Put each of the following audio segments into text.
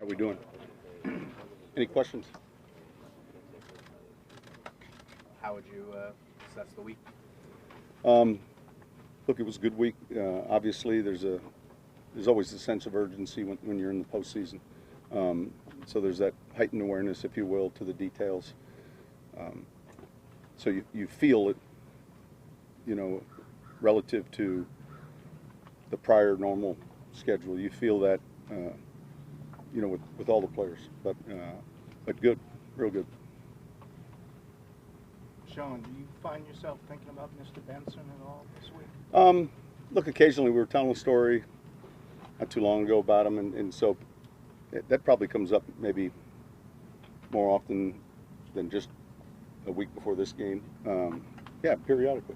we doing? Any questions? How would you assess the week? Look, it was a good week. Obviously, there's always a sense of urgency when you're in the postseason. So there's that heightened awareness, if you will, to the details. So you feel it, relative to the prior normal schedule. You feel that, with all the players. But good, real good. Sean, do you find yourself thinking about Mr. Benson at all this week? Look, occasionally we were telling a story not too long ago about him, and so that probably comes up maybe more often than just a week before this game. Yeah, periodically.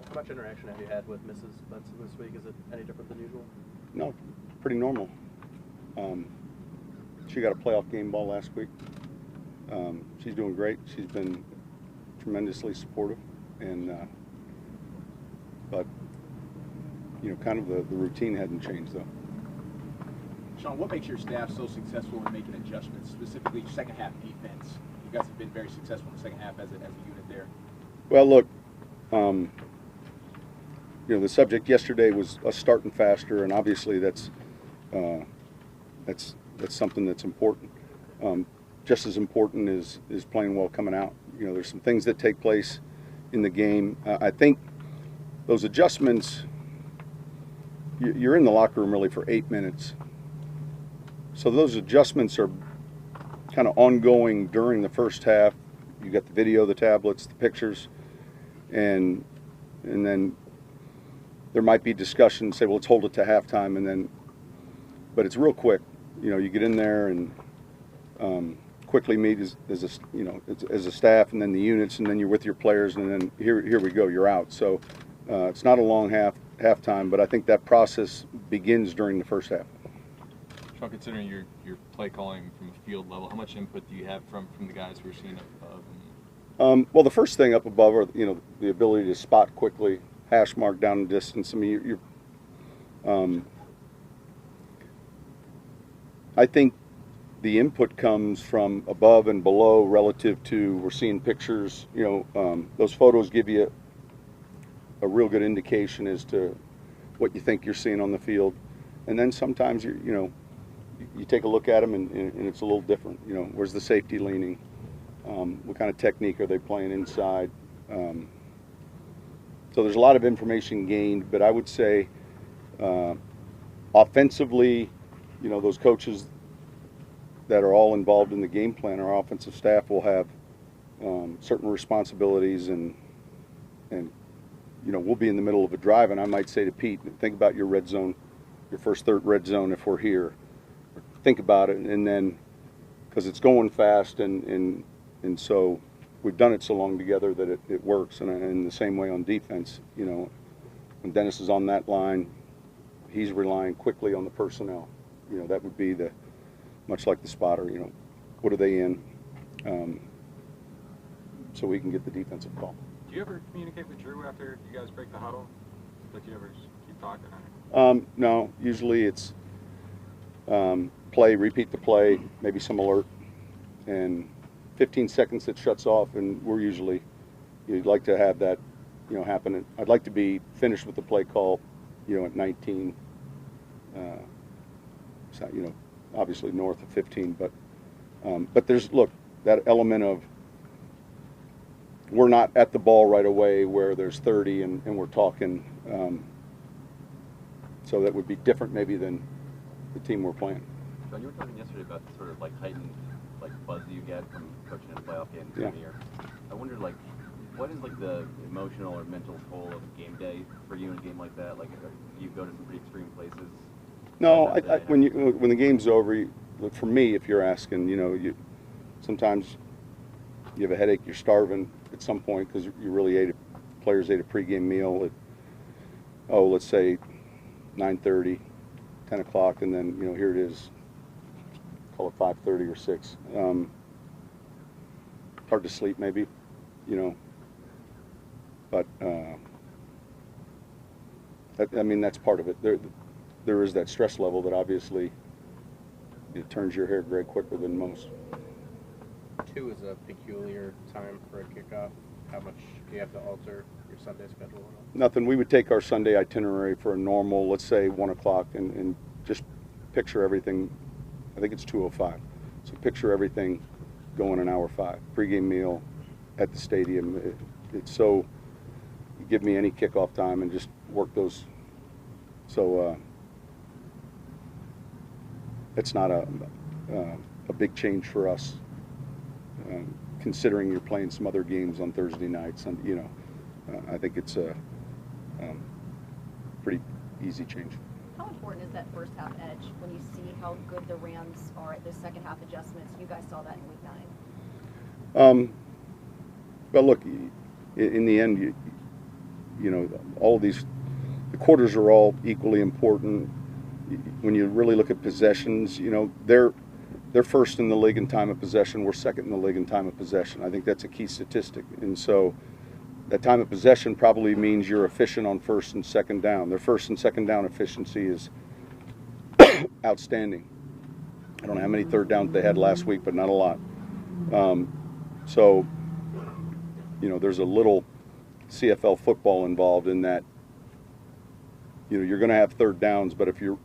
How much interaction have you had with Mrs. Benson this week? Is it any different than usual? No, pretty normal. She got a playoff game ball last week. She's doing great. She's been tremendously supportive, and but kind of the routine hadn't changed though. Sean, what makes your staff so successful in making adjustments, specifically second half defense? You guys have been very successful in the second half as a unit there. Well, look, the subject yesterday was us starting faster, and obviously that's something that's important. Just as important is playing well coming out. There's some things that take place in the game. I think those adjustments, you're in the locker room really for 8 minutes. So those adjustments are kind of ongoing during the first half. You got the video, the tablets, the pictures, and then there might be discussion, say, well, let's hold it to halftime, but it's real quick. You get in there and quickly meet as a staff, and then the units, and then you're with your players, and then here we go, you're out. So it's not a long halftime, but I think that process begins during the first half. Sean, considering your play calling from a field level, how much input do you have from the guys who are seeing up above? Well, the first thing up above are the ability to spot quickly, hash mark down the distance. I mean, I think the input comes from above and below relative to we're seeing pictures. Those photos give you a real good indication as to what you think you're seeing on the field, and then sometimes you take a look at them and it's a little different. Where's the safety leaning? What kind of technique are they playing inside? So there's a lot of information gained, but I would say offensively, those coaches that are all involved in the game plan, our offensive staff will have certain responsibilities, and we'll be in the middle of a drive, and I might say to Pete, think about your red zone, your first third red zone if we're here. Think about it, and then because it's going fast, and so we've done it so long together that it works. And in the same way on defense, when Dennis is on that line, he's relying quickly on the personnel. That would be much like the spotter. What are they in? So we can get the defensive call. Do you ever communicate with Drew after you guys break the huddle? Like, you ever keep talking? No. Usually it's repeat the play, maybe some alert, and 15 seconds it shuts off, and you'd like to have that, happen. I'd like to be finished with the play call, at 19. Obviously north of 15, but there's that element of we're not at the ball right away where there's 30 and we're talking. So that would be different maybe than the team we're playing. John, you were talking yesterday about sort of heightened buzz you get from coaching in a playoff game this time of year. I wondered what is the emotional or mental toll of a game day for you in a game like that? You go to some pretty extreme places. No, when the game's over, for me, if you're asking, sometimes you have a headache, you're starving at some point because you really players ate a pregame meal at let's say 9:30, 10 o'clock, and then here it is, call it 5:30 or 6. Hard to sleep maybe, but that's part of it. There is that stress level that obviously it turns your hair gray quicker than most. 2 is a peculiar time for a kickoff. How much do you have to alter your Sunday schedule at all? Nothing. We would take our Sunday itinerary for a normal, let's say 1 o'clock, and just picture everything. I think it's 2:05. So picture everything going an hour 5. Pregame meal at the stadium. It's so, you give me any kickoff time and just work those. So it's not a big change for us, considering you're playing some other games on Thursday nights. And I think it's a pretty easy change. How important is that first half edge when you see how good the Rams are at those second half adjustments? You guys saw that in Week 9. Well, look, in the end, all of these, the quarters are all equally important. When you really look at possessions, they're first in the league in time of possession. We're second in the league in time of possession. I think that's a key statistic. And so that time of possession probably means you're efficient on first and second down. Their first and second down efficiency is outstanding. I don't know how many third downs they had last week, but not a lot. So, there's a little CFL football involved in that. You're going to have third downs, but if you're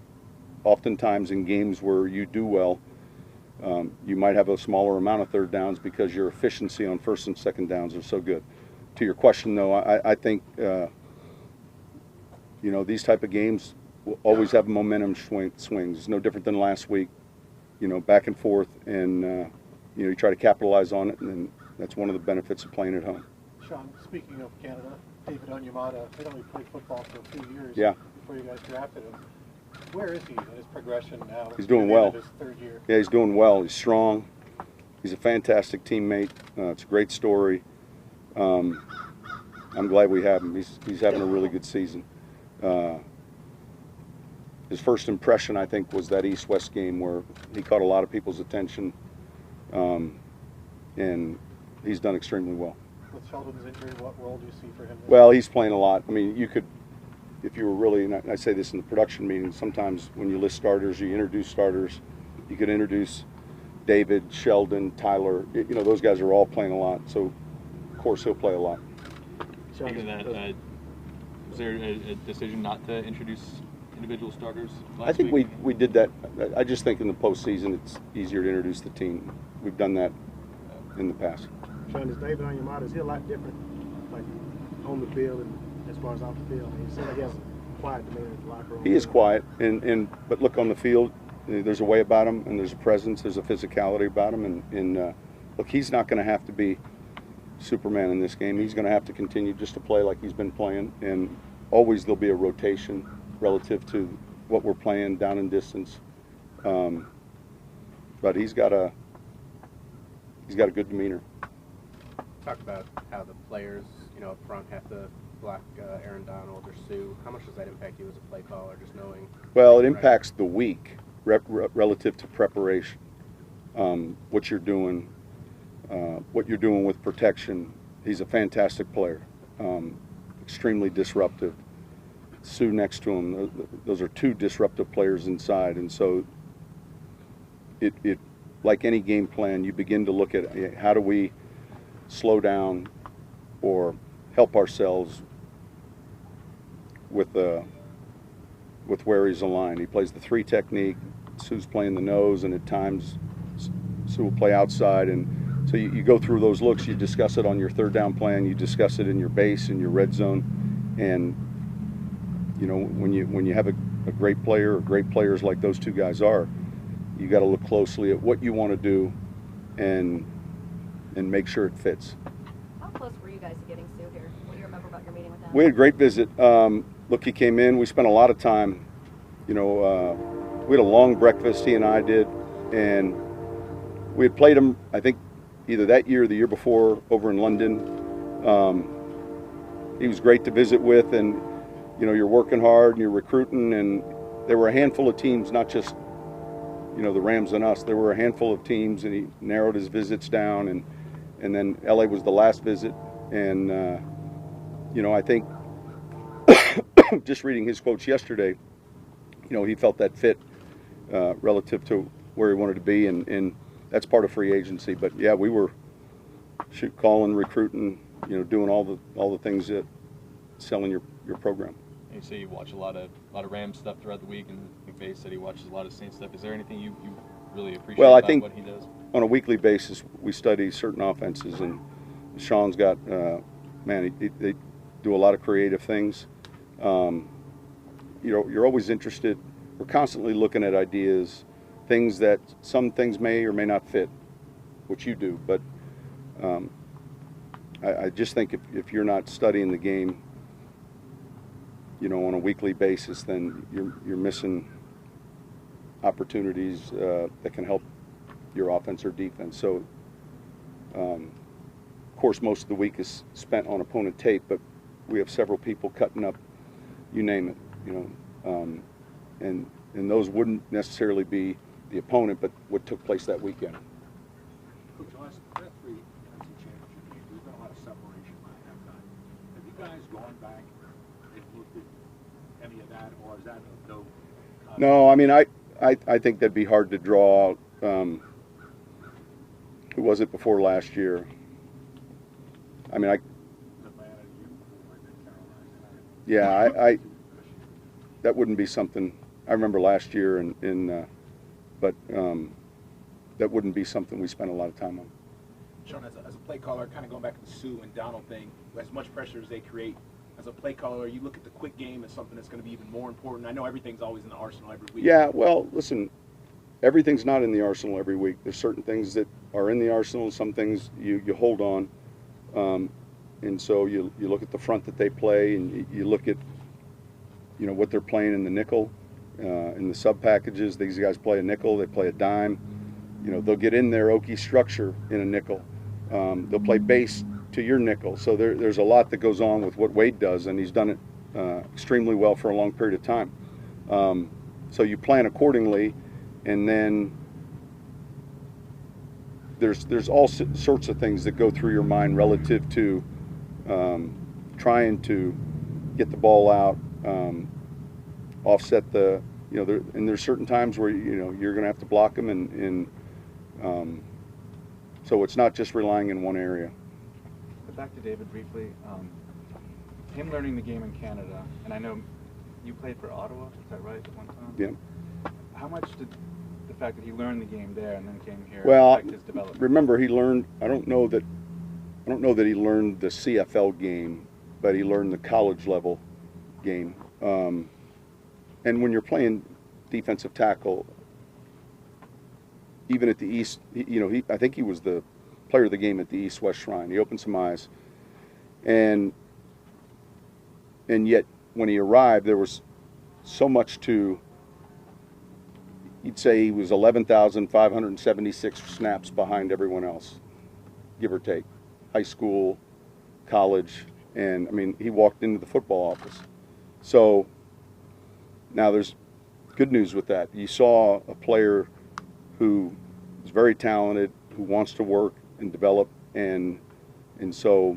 oftentimes in games where you do well, you might have a smaller amount of third downs because your efficiency on first and second downs are so good. To your question, though, I think, these type of games will always have momentum swings. It's no different than last week, back and forth, and, you try to capitalize on it, and that's one of the benefits of playing at home. Sean, speaking of Canada, David Onyemata, he only played football for a few years before you guys drafted him. Where is he in his progression now? He's doing well. His 3rd year. Yeah, he's doing well. He's strong. He's a fantastic teammate. It's a great story. I'm glad we have him. He's having a really good season. His first impression, I think, was that East-West game where he caught a lot of people's attention, and he's done extremely well. With Sheldon's injury, what role do you see for him? Well, he's playing a lot. I mean, you could, if you were really, and I say this in the production meeting, sometimes when you list starters, you introduce starters. You could introduce David, Sheldon, Tyler. Those guys are all playing a lot. So, of course, he'll play a lot. Speaking of that, was there a decision not to introduce individual starters last I think week? we did that. I just think in the postseason it's easier to introduce the team. We've done that in the past. Sean, is David Onyemata, is he a lot different, like on the field and as far as off the field? He seems like he has a quiet demeanor in the locker room. He is quiet, but look, on the field, there's a way about him, and there's a presence, there's a physicality about him, and look, he's not going to have to be Superman in this game. He's going to have to continue just to play like he's been playing, and always there'll be a rotation relative to what we're playing down in distance. But he's got a good demeanor. Talk about how the players, up front have to block Aaron Donald or Suh. How much does that impact you as a play caller, just knowing? Well, it impacts the week relative to preparation, what you're doing with protection. He's a fantastic player, extremely disruptive. Suh next to him, those are 2 disruptive players inside, and so it like any game plan, you begin to look at how do we slow down or help ourselves with where he's aligned. He plays the 3 technique. Suh's playing the nose, and at times Suh will play outside, and so you go through those looks. You discuss it on your 3rd down plan. You discuss it in your base, in your red zone, and when you have a great player or great players like those 2 guys are, you got to look closely at what you want to do and make sure it fits. How close were you guys to getting Suh here? What do you remember about your meeting with him? We had a great visit. Look, he came in. We spent a lot of time. We had a long breakfast, he and I did, and we had played him, I think, either that year or the year before over in London. He was great to visit with, and you're working hard and you're recruiting, and there were a handful of teams, not just the Rams and us. There were a handful of teams, and he narrowed his visits down, and then LA was the last visit, and I think just reading his quotes yesterday, he felt that fit relative to where he wanted to be, and that's part of free agency. But yeah, we were calling, recruiting, doing all the things that selling your program. You say you watch a lot of Rams stuff throughout the week, and McVay said he watches a lot of Saints stuff. Is there anything you really appreciate Well, I about think what he does? On a weekly basis, we study certain offenses, and Sean's got they do a lot of creative things. You're always interested. We're constantly looking at ideas, things that some things may or may not fit, which you do. But I just think if you're not studying the game, on a weekly basis, then you're missing opportunities that can help your offense or defense. So, of course, most of the week is spent on opponent tape, but we have several people cutting up, you name it, and those wouldn't necessarily be the opponent, but what took place that weekend. Coach, last 3 NFC championship games, there's been a lot of separation by halftime. Have you guys gone back and looked at any of that, or is that no? No, I mean, I think that'd be hard to draw. Who was it before last year? I mean, I that wouldn't be something. I remember last year, but that wouldn't be something we spent a lot of time on. Sean, as a play caller, kind of going back to the Suh and Donald thing, as much pressure as they create, as a play caller, you look at the quick game as something that's going to be even more important. I know everything's always in the arsenal every week. Yeah, well, listen, everything's not in the arsenal every week. There's certain things that are in the arsenal, some things you hold on. And so you look at the front that they play, and you look at what they're playing in the nickel, in the sub packages. These guys play a nickel, they play a dime. They'll get in their Okie structure in a nickel. They'll play base to your nickel. So there's a lot that goes on with what Wade does, and he's done it extremely well for a long period of time. So you plan accordingly, and then there's all sorts of things that go through your mind relative to trying to get the ball out, offset the, and there's certain times where you're going to have to block them, and so it's not just relying in one area. But back to David briefly, him learning the game in Canada, and I know you played for Ottawa, is that right, at one time? Yeah. How much did the fact that he learned the game there and then came here affect his development? Remember, he learned. I don't know that he learned the CFL game, but he learned the college level game. And when you're playing defensive tackle, even at the East, I think he was the player of the game at the East-West Shrine. He opened some eyes, and yet when he arrived, there was so much to. He'd say he was 11,576 snaps behind everyone else, give or take, high school, college, and I mean, he walked into the football office. So now there's good news with that. You saw a player who is very talented, who wants to work and develop, and so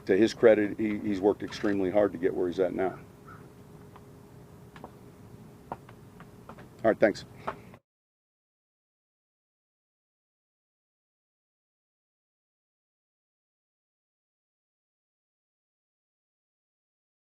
to his credit, he's worked extremely hard to get where he's at now. All right, thanks.